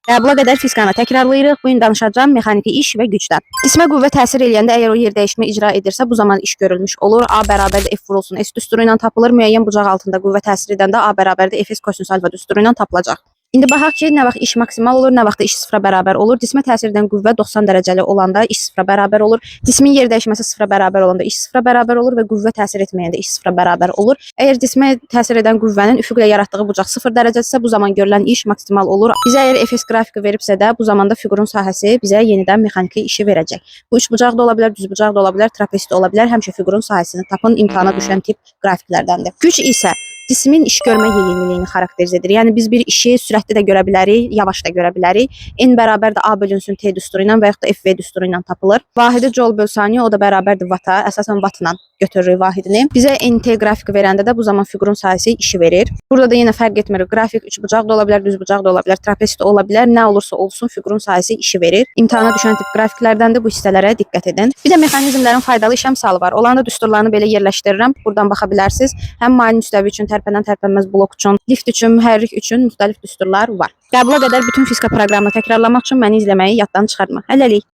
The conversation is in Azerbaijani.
Qəbula qədər fiskanı təkrarlayırıq. Bu gün danışacağım mexaniki iş və gücdən. Cismə qüvvə təsir eləyəndə əgər o yer dəyişmə icra edirsə, bu zaman iş görülmüş olur. A bərabərdir F vurulsun S düsturu ilə tapılır. Müəyyən bucaq altında qüvvə təsir edəndə A bərabərdir Fs kosinus alfa düsturu ilə tapılacaq. İndi baxaq ki, nə vaxt iş maksimal olur, nə vaxt iş sıfıra bərabər olur. Cismə təsir edən qüvvə 90 dərəcəli olanda iş sıfıra bərabər olur. Cismin yer dəyişməsi sıfıra bərabər olanda iş sıfıra bərabər olur və qüvvə təsir etməyəndə iş sıfıra bərabər olur. Əgər cismə təsir edən qüvvənin üfüqlə yaratdığı bucaq 0 dərəcədirsə, bu zaman görülən iş maksimal olur. Bizə əgər Fs qrafiki veribsə də, bu zamanda fiqurun sahəsi bizə yenidən mexaniki işi verəcək. Bu üç bucaq da ola bilər, düz bucaq da ola bilər, trapez də ola bilər. Həmişə fiqurun sahəsini tapın, imtahana düşən tip qrafiklərdəndir. Güc isə cismin iş görmə yeyinliliyini xarakterizə edir. Yəni biz bir işi sürətli də görə bilərik, yavaş da görə bilərik. N bərabərdir A bölünsün T düsturu ilə və yaxud da FV düsturu ilə tapılır. Vahidi joule böl saniyə, o da bərabərdir vata. Əsasən wattla götürürük vahidini. Bizə NT qrafiki verəndə də bu zaman fiqurun sahəsi işi verir. Burada da yenə fərq etmir. Qrafik üç bucaq da ola bilər, düz bucaq da ola bilər, trapez də ola bilər. Nə olursa olsun fiqurun sahəsi işi verir. İmtahana düşən tip qrafiklərdəndir. Bu hissələrə diqqət edin. Bir də mexanizmlərin faydalı iş əmsalı var. Onların da düsturlarını belə yerləşdirirəm. Buradan baxa bilərsiniz. Həm mailin üstəvi üçün, tərpənən tərpənməz blok üçün, lift üçün, mühərrik üçün müxtəlif düsturlar var. Qəbula qədər bütün fizika proqramını təkrarlamaq üçün məni izləməyi yaddan çıxartma. Hələlik.